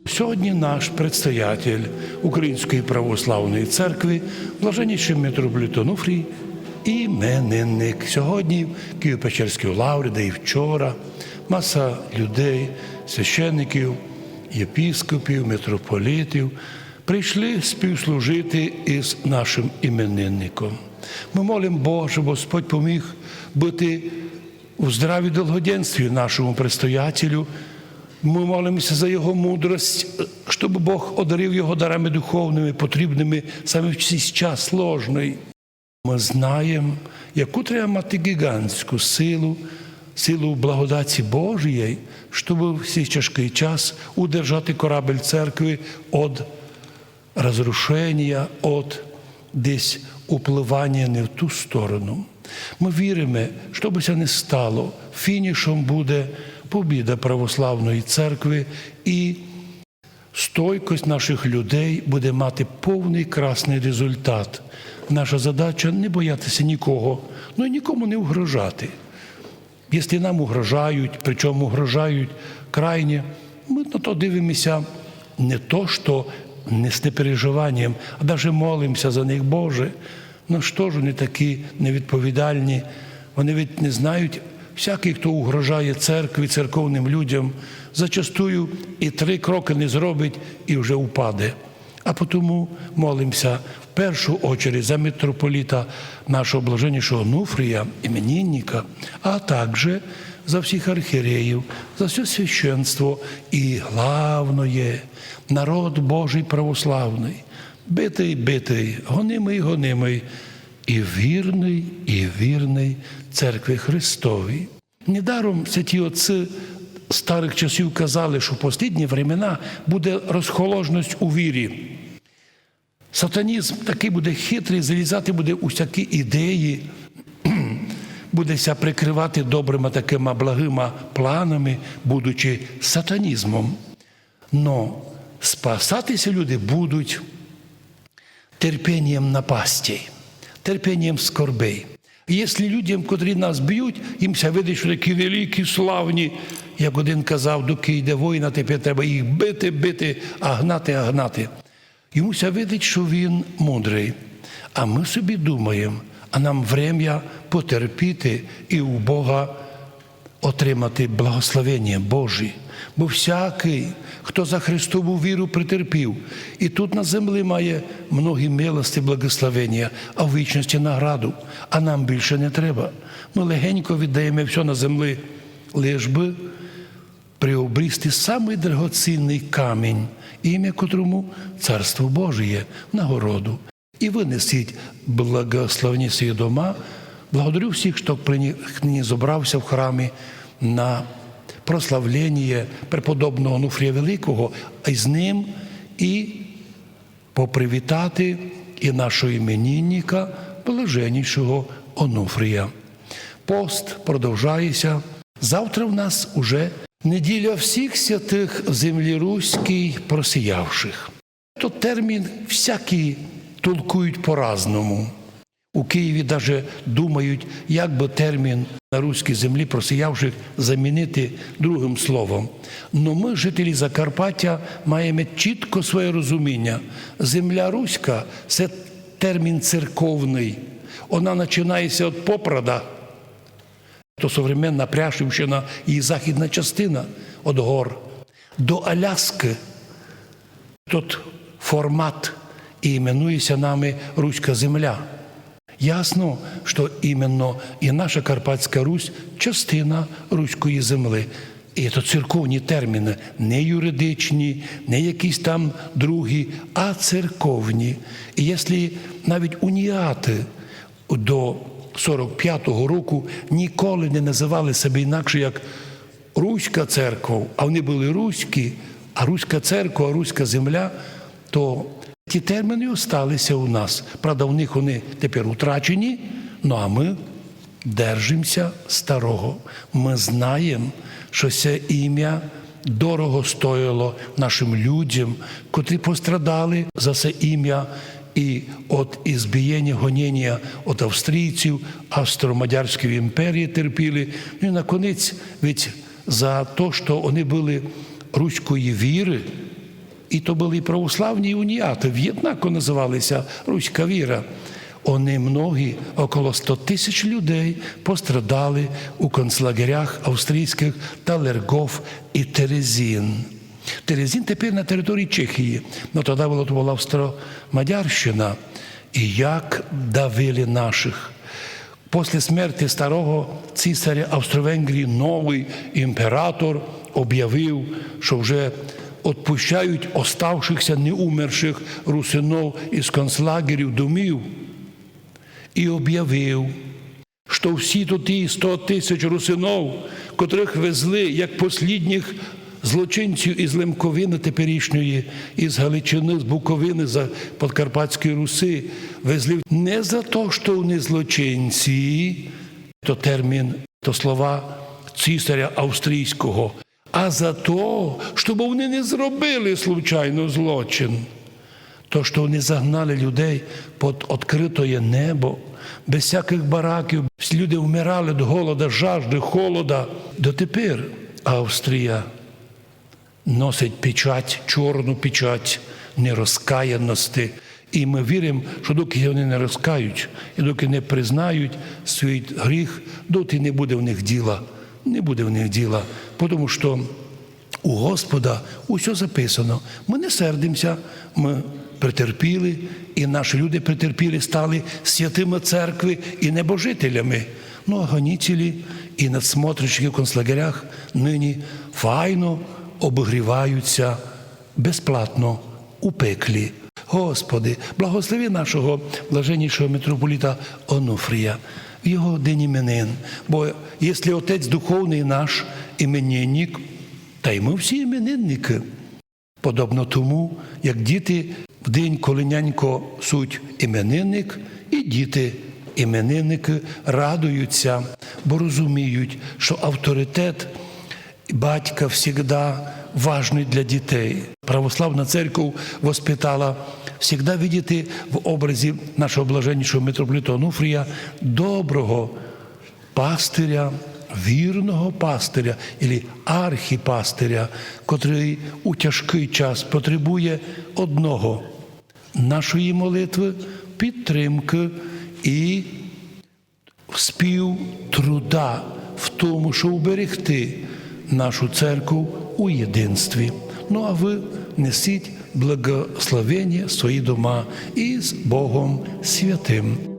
Сьогодні наш предстоятель Української православної церкви, блаженніший митрополит Онуфрій, іменинник. Сьогодні в Києво-Печерській лаврі, де і вчора, маса людей, священників, єпископів, митрополитів прийшли співслужити із нашим іменинником. Ми молимо Бога, щоб Господь поміг бути у здраві довгоденстві нашому предстоятелю. Ми молимося за його мудрость, щоб Бог одарив його дарами духовними, потрібними саме в цей час сложний. Ми знаємо, яку треба мати гігантську силу благодаті Божої, щоб в цей тяжкий час удержати корабель церкви від розрушення, від десь upливання не в ту сторону. Ми віримо, що би це не стало, фінішом буде побіда православної церкви, і стойкость наших людей буде мати повний красний результат. Наша задача – не боятися нікого, і нікому не угрожати. Якщо нам угрожають, причому угрожають крайне, ми на то дивимося не то, що не з непереживанням, а навіть молимося за них, Боже. Що ж вони такі невідповідальні? Вони ведь не знають, всякий, хто угрожає церкві, церковним людям, зачастую і 3 кроки не зробить, і вже упаде. А тому молимося в першу очередь за митрополита нашого блаженнішого Онуфрія, іменинника, а також за всіх архієреїв, за все священство і, головне, народ Божий православний, битий, гонимий, і вірний Церкві Христовій. Недаром святі отці старих часів казали, що в останні времена буде розхоложність у вірі. Сатанізм такий буде хитрий, залізати буде у всякі ідеї, буде ся прикривати добрими такими благими планами, будучи сатанізмом. Но спасатися люди будуть терпінням напастей, терпінням скорбей. Якщо людям, котрі нас б'ють, їм ся видить, що такі великі, славні, як один казав, доки йде війна, тепер треба їх бити, а гнати. Йому ся видить, що він мудрий. А ми собі думаємо, а нам время потерпіти і у Бога отримати благословення Божі. Бо всякий, хто за Христову віру претерпів, і тут на землі має многі милості, благословення, а в вічності награду. А нам більше не треба. Ми легенько віддаємо все на землі, лиш би приобрісти самий драгоцінний камінь, ім'я котрому Царство Божє, нагороду. І винесіть благословені свої дома. Благодарю всіх, хто нині зібрався в храмі на прославлення преподобного Онуфрія Великого, а з ним і попривітати і нашого іменинника, блаженнішого Онуфрія. Пост продовжається. Завтра в нас уже неділя всіх святих в землі руській просіявших. То термін всякі толкують по-разному. У Києві навіть думають, як би термін на руській землі просіявших замінити другим словом. Но ми, жителі Закарпаття, маємо чітко своє розуміння. Земля руська – це термін церковний. Вона починається від Попрада, то современна Пряшівщина і західна частина від гор, до Аляски. Тут формат і іменується нами Руська земля. Ясно, що іменно і наша Карпатська Русь – частина руської землі. І це церковні терміни, не юридичні, не якісь там другі, а церковні. І якщо навіть уніати до 45-го року ніколи не називали себе інакше, як Руська церква, а вони були руські, а Руська церква, Руська земля, то ті терміни залишилися у нас. Правда, у них вони тепер утрачені, а ми держимося старого. Ми знаємо, що це ім'я дорого стоїло нашим людям, котрі пострадали за це ім'я і від ізбієння, гоніння від австрійців, Австро-Мадярської імперії терпіли. І наконець, ведь за те, що вони були руської віри, і то були православні уніати, в'єднако називалися руська віра. Вони многі, около 100 тисяч людей, пострадали у концлагерях австрійських Талергов і Терезін. Терезін тепер на території Чехії, але тоді була Австро-Мадярщина. І як давили наших. Після смерті старого цісаря Австро-Венгрії новий імператор об'явив, що вже відпущають оставшихся неумерших русинов із концлагерів домів. І об'явив, що всі ті 100 тисяч русинов, котрих везли як послідніх злочинців із Лемковини теперішньої, із Галичини, з Буковини, з Подкарпатської Руси, везли не за те, що вони злочинці, то термін, то слова цісаря австрійського, а за те, щоб вони не зробили случайно злочин. То, що вони загнали людей під відкрите небо, без всяких бараків, люди вмирали від голода, жажди, холода. Дотепер Австрія носить печать, чорну печать нерозкаяності. І ми віримо, що доки вони не розкають, і доки не признають свій гріх, доти не буде в них діла. Не буде в них діла, тому що у Господа усе записано. Ми не сердимося, ми претерпіли, і наші люди претерпіли, стали святими церкви і небожителями. Ну, а гонителі і надсмотрщики в концлагерях нині файно обігріваються безплатно у пеклі. Господи, благослови нашого блаженнішого митрополита Онуфрія в його день іменин. Бо якщо отець духовний наш іменинник, та й ми всі іменинники. Подобно тому, як діти в день, коли нянько суть іменинник, і діти іменинники радуються, бо розуміють, що авторитет батька завжди важний для дітей. Православна церква воспитала завжди видіти в образі нашого блаженнішого митрополита Онуфрія доброго пастиря, вірного пастиря, або архіпастиря, котрий у тяжкий час потребує одного – нашої молитви, підтримки і співтруда в тому, щоб уберегти нашу церкву у єдинстві. Ну, а ви несіть благословення в свої дома із Богом Святим.